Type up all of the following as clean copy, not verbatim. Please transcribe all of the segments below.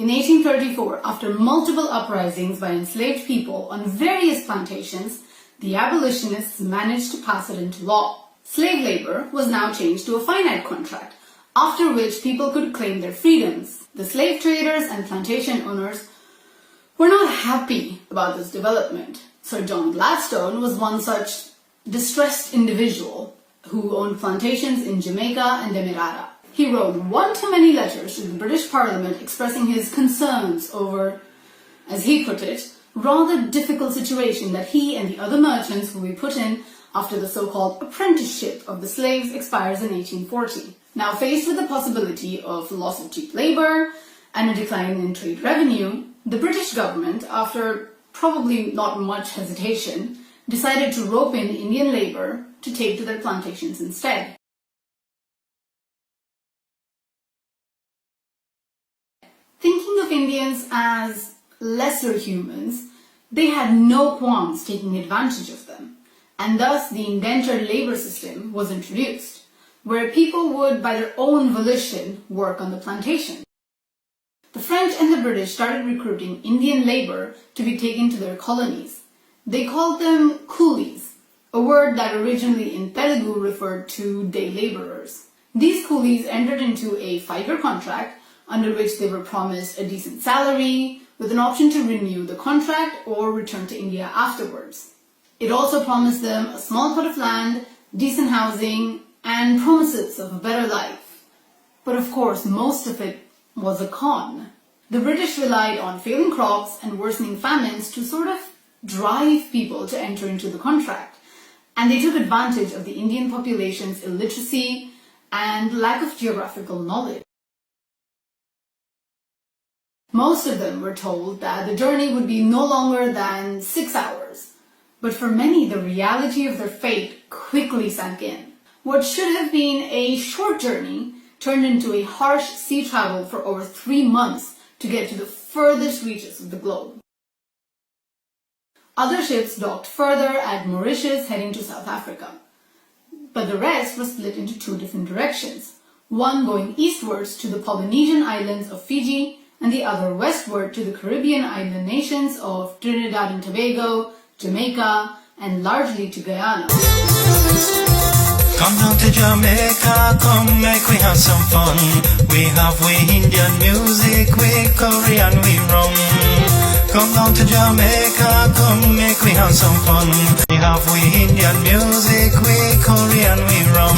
In 1834, after multiple uprisings by enslaved people on various plantations, the abolitionists managed to pass it into law. Slave labor was now changed to a finite contract, after which people could claim their freedoms. The slave traders and plantation owners were not happy about this development. Sir John Gladstone was one such distressed individual who owned plantations in Jamaica and Demerara. He wrote one-to-many letters to the British Parliament expressing his concerns over, as he put it, rather difficult situation that he and the other merchants will be put in after the so-called apprenticeship of the slaves expires in 1840. Now faced with the possibility of loss of cheap labor and a decline in trade revenue, the British government, after probably not much hesitation, decided to rope in Indian labor to take to their plantations instead. Thinking of Indians as lesser humans, they had no qualms taking advantage of them, and thus the indentured labor system was introduced, where people would, by their own volition, work on the plantation. The French and the British started recruiting Indian labor to be taken to their colonies. They called them coolies, a word that originally in Telugu referred to day laborers. These coolies entered into a 5-year contract under which they were promised a decent salary with an option to renew the contract or return to India afterwards. It also promised them a small plot of land, decent housing, and promises of a better life. But of course, most of it was a con. The British relied on failing crops and worsening famines to sort of drive people to enter into the contract, and they took advantage of the Indian population's illiteracy and lack of geographical knowledge. Most of them were told that the journey would be no longer than 6 hours, but for many the reality of their fate quickly sank in. What should have been a short journey turned into a harsh sea travel for over 3 months to get to the furthest reaches of the globe. Other ships docked further at Mauritius heading to South Africa, but the rest was split into 2 different directions, one going eastwards to the Polynesian islands of Fiji and the other westward to the Caribbean island nations of Trinidad and Tobago, Jamaica, and largely to Guyana. Come down to Jamaica, come make we have some fun. We have Indian music, we Korean, we rum. Come down to Jamaica, come make we have some fun. We have Indian music, we Korean, we rum.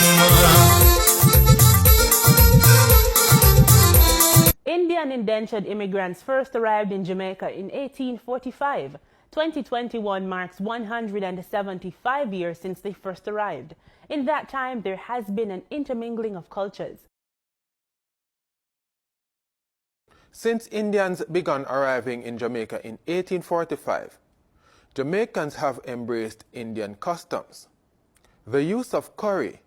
Indian indentured immigrants first arrived in Jamaica in 1845. 2021 marks 175 years since they first arrived. In that time, there has been an intermingling of cultures. Since Indians began arriving in Jamaica in 1845, Jamaicans have embraced Indian customs. The use of curry,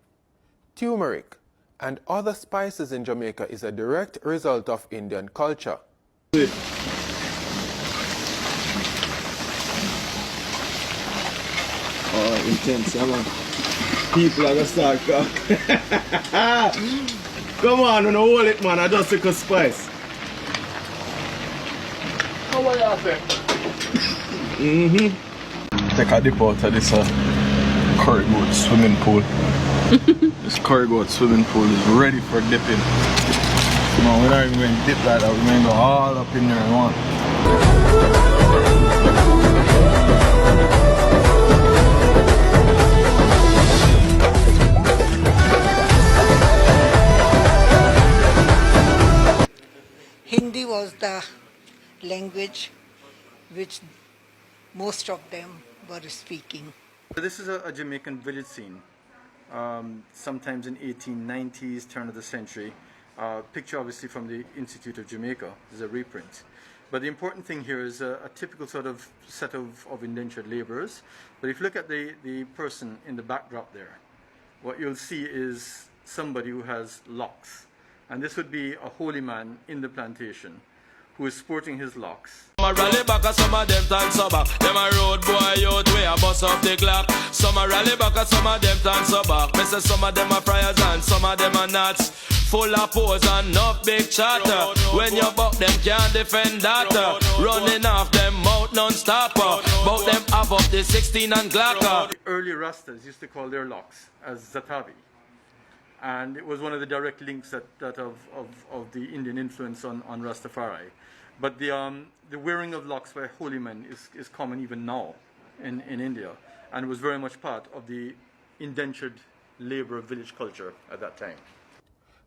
turmeric, and other spices in Jamaica is a direct result of Indian culture. Oh, intense, yeah, man. People are gonna start cook. Come on, don't hold it, man. I just take a spice. How are you there? Take a dip out of this curry goat swimming pool. This curry goat swimming pool is ready for dipping. Man, we're not even going to dip like that. We're going to go all up in there and one. Hindi was the language which most of them were speaking. This is a Jamaican village scene, sometimes in 1890s, turn of the century. Picture obviously from the Institute of Jamaica, this is a reprint. But the important thing here is a typical sort of set of indentured laborers. But if you look at the person in the backdrop there, what you'll see is somebody who has locks. And this would be a holy man in the plantation who is sporting his locks. Some a rally back and some of them turn sober. Them a road boy out way a bust off the clock. Some a rally back and some of them turn sober. Me say some of them are friars and some of them are nuts. Full of pose and enough big chatter. When you buck them can't defend that. Running off them mouth non-stop. Bout them up the 16 and Glocker. The early Rastas used to call their locks as Zatavi. And it was one of the direct links that of the Indian influence on Rastafari. But the wearing of locks by holy men is common even now in India, and was very much part of the indentured labor village culture at that time.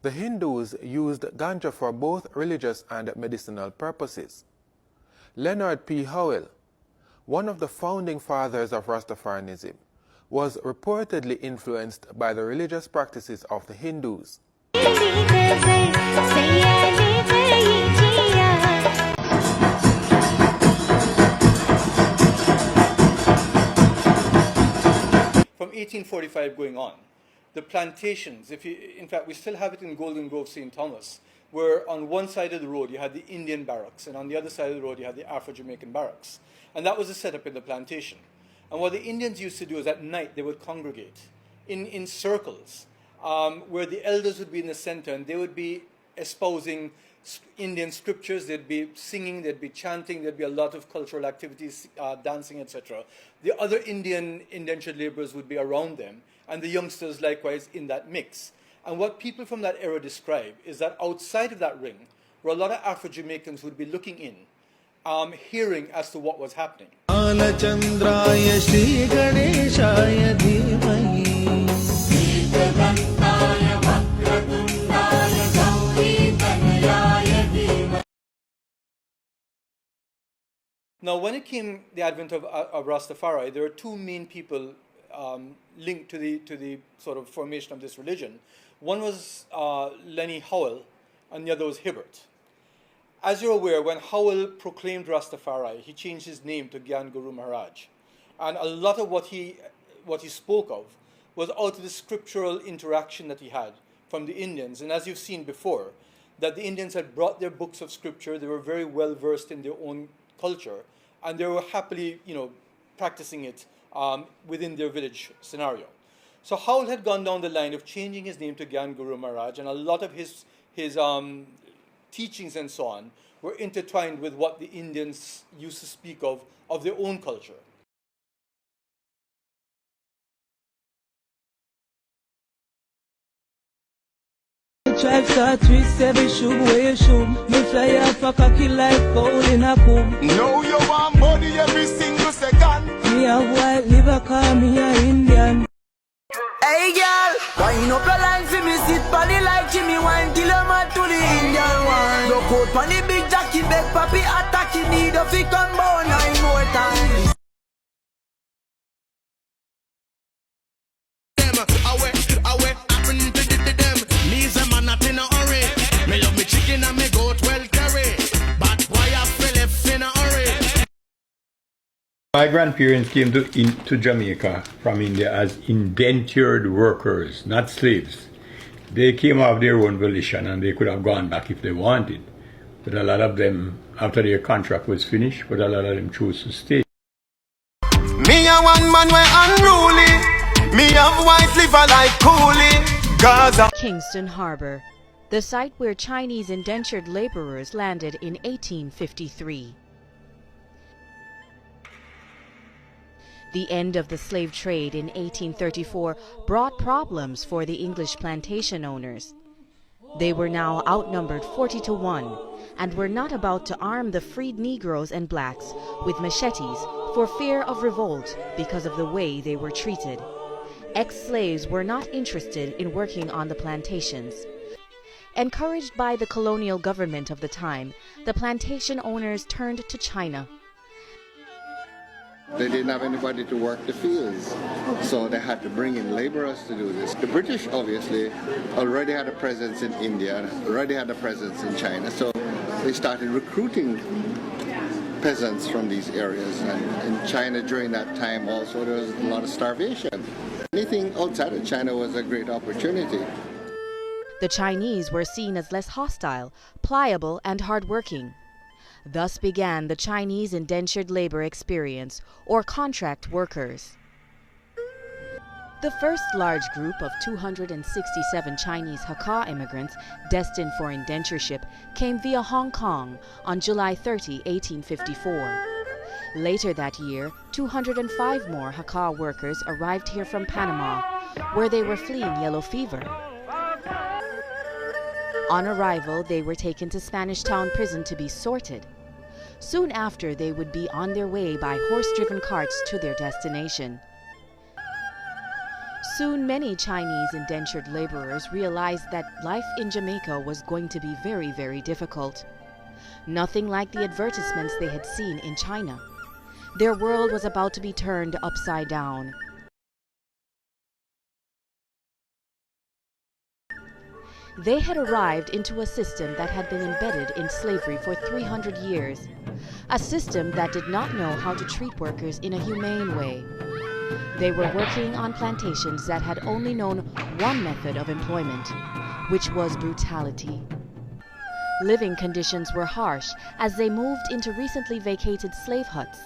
The Hindus used ganja for both religious and medicinal purposes. Leonard P. Howell, one of the founding fathers of Rastafarianism, was reportedly influenced by the religious practices of the Hindus. From 1845 going on, the plantations, in fact, we still have it in Golden Grove, St. Thomas, where on one side of the road you had the Indian barracks, and on the other side of the road you had the Afro-Jamaican barracks. And that was the setup in the plantation. And what the Indians used to do is at night they would congregate in circles, where the elders would be in the center, and they would be espousing Indian scriptures, they'd be singing, they'd be chanting, there'd be a lot of cultural activities, dancing, etc. The other Indian indentured laborers would be around them, and the youngsters likewise in that mix. And what people from that era describe is that outside of that ring, where a lot of Afro-Jamaicans would be looking in, hearing as to what was happening. Now, when it came the advent of Rastafari, there are two main people linked to the sort of formation of this religion. One was Lenny Howell, and the other was Hibbert. As you're aware, when Howell proclaimed Rastafari, he changed his name to Gyan Guru Maharaj, and a lot of what he spoke of was out of the scriptural interaction that he had from the Indians. And as you've seen before, that the Indians had brought their books of scripture, they were very well versed in their own culture, and they were happily, practicing it within their village scenario. So Howell had gone down the line of changing his name to Gyan Guru Maharaj, and a lot of his teachings and so on were intertwined with what the Indians used to speak of their own culture. Tribe start twist every shoe where you shoe. Me fly off a cocky like fowl in a coop. Know you want money every single second. Me a white liver, call me a Indian. Hey girl, wind up your line for me, sit panny like Jimmy wine, kill a man to the Indian one. Look out panny big jacket, beg papi attack, you need a fit on bow 9 more times. Away, happen to them. Me's a man not in a hurry. Me love me chicken and me goat well curry. But why I feel left in a hurry? My grandparents came to Jamaica from India as indentured workers, not slaves. They came of their own volition and they could have gone back if they wanted. But a lot of them, after their contract was finished, but a lot of them chose to stay. Me a one man way unruly. Me have white liver like coolie. Gaza. Kingston Harbor, the site where Chinese indentured laborers landed in 1853. The end of the slave trade in 1834 brought problems for the English plantation owners. They were now outnumbered 40-1 and were not about to arm the freed Negroes and blacks with machetes for fear of revolt because of the way they were treated. Ex-slaves were not interested in working on the plantations. Encouraged by the colonial government of the time, the plantation owners turned to China. They didn't have anybody to work the fields, so they had to bring in laborers to do this. The British obviously already had a presence in India, already had a presence in China, so they started recruiting peasants from these areas. And in China during that time also there was a lot of starvation. Anything outside of China was a great opportunity. The Chinese were seen as less hostile, pliable, and hardworking. Thus began the Chinese indentured labor experience, or contract workers. The first large group of 267 Chinese Hakka immigrants destined for indentureship came via Hong Kong on July 30, 1854. Later that year, 205 more Hakka workers arrived here from Panama, where they were fleeing yellow fever. On arrival, they were taken to Spanish Town Prison to be sorted. Soon after, they would be on their way by horse-driven carts to their destination. Soon, many Chinese indentured laborers realized that life in Jamaica was going to be very, very difficult. Nothing like the advertisements they had seen in China. Their world was about to be turned upside down. They had arrived into a system that had been embedded in slavery for 300 years, a system that did not know how to treat workers in a humane way. They were working on plantations that had only known one method of employment, which was brutality. Living conditions were harsh as they moved into recently vacated slave huts.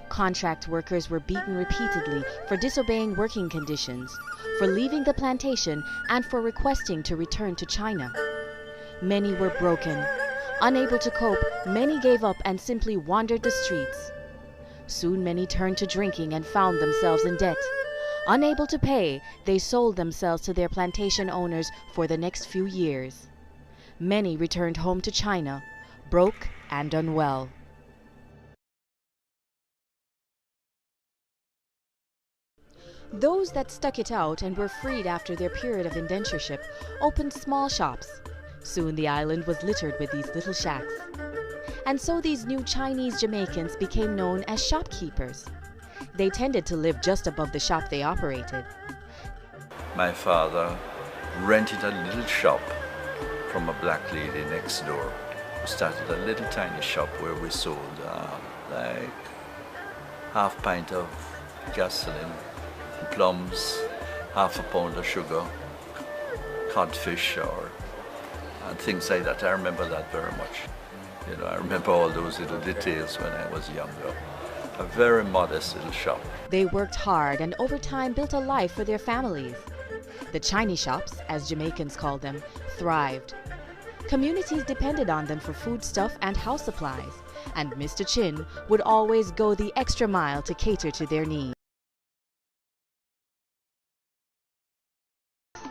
Contract workers were beaten repeatedly for disobeying working conditions, for leaving the plantation, and for requesting to return to China. Many were broken. Unable to cope, many gave up and simply wandered the streets. Soon many turned to drinking and found themselves in debt. Unable to pay, they sold themselves to their plantation owners for the next few years. Many returned home to China, broke and unwell. Those that stuck it out and were freed after their period of indentureship opened small shops. Soon the island was littered with these little shacks. And so these new Chinese Jamaicans became known as shopkeepers. They tended to live just above the shop they operated. My father rented a little shop from a black lady next door. We started a little tiny shop where we sold like half pint of gasoline, plums, half a pound of sugar, codfish and things like that. I remember that very much. You know, I remember all those little details when I was younger. A very modest little shop. They worked hard and over time built a life for their families. The Chinese shops, as Jamaicans called them, thrived. Communities depended on them for foodstuff and house supplies, and Mr. Chin would always go the extra mile to cater to their needs.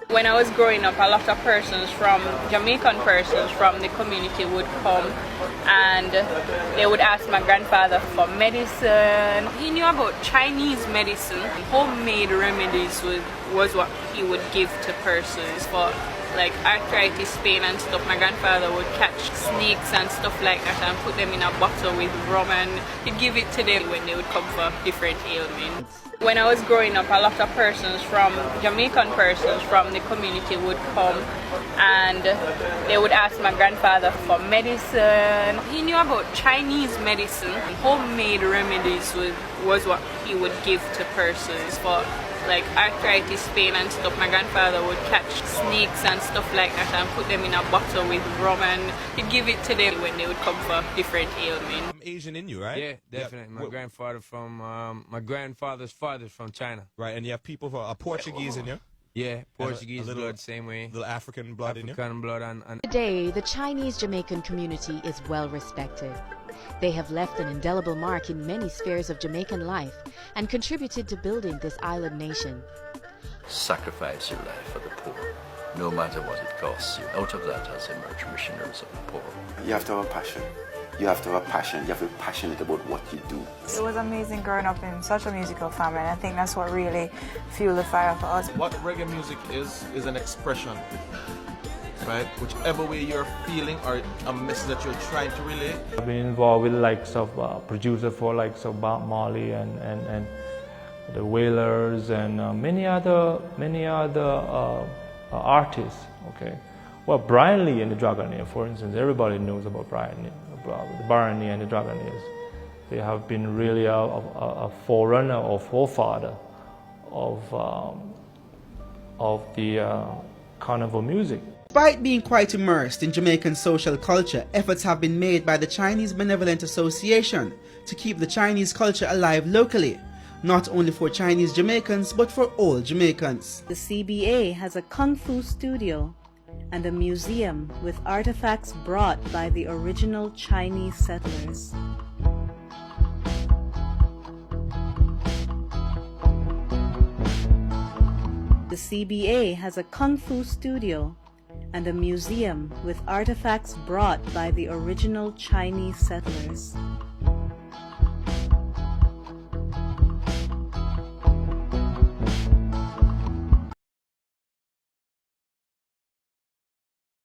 When I was growing up, a lot of Jamaican persons from the community would come and they would ask my grandfather for medicine. He knew about Chinese medicine. Homemade remedies was what he would give to persons for like arthritis, pain and stuff. My grandfather would catch snakes and stuff like that and put them in a bottle with rum and he'd give it to them when they would come for different ailments. When I was growing up, a lot of Jamaican persons from the community would come and they would ask my grandfather for medicine. He knew about Chinese medicine. Homemade remedies was what he would give to persons for like arthritis, pain and stuff. My grandfather would catch snakes and stuff like that and put them in a bottle with rum and he'd give it to them when they would come for different ailments. I'm Asian in you, right? Yeah, definitely. My grandfather from my grandfather's father's from China. Right, and you have people who are Portuguese in you? Yeah, Portuguese blood, same way. Little African blood in you? African blood and Today, the Chinese Jamaican community is well respected. They have left an indelible mark in many spheres of Jamaican life and contributed to building this island nation. Sacrifice your life for the poor, no matter what it costs you. Out of that has emerged missionaries of the poor. You have to have a passion. You have to have a passion. You have to be passionate about what you do. It was amazing growing up in such a musical family, and I think that's what really fueled the fire for us. What reggae music is an expression, right? Whichever way you're feeling or a message that you're trying to relay. I've been involved with the likes of producers for likes of Bob Marley and the Wailers and many other artists. Okay, well, Brian Lee and the Dragonair, for instance, everybody knows about Brian Lee and the Dragonaires. They have been really a forerunner or forefather of the carnival music. Despite being quite immersed in Jamaican social culture, efforts have been made by the Chinese Benevolent Association to keep the Chinese culture alive locally. not only for Chinese Jamaicans but for all Jamaicans. The CBA has a Kung Fu studio and a museum with artifacts brought by the original Chinese settlers. The CBA has a Kung Fu studio and a museum with artifacts brought by the original Chinese settlers.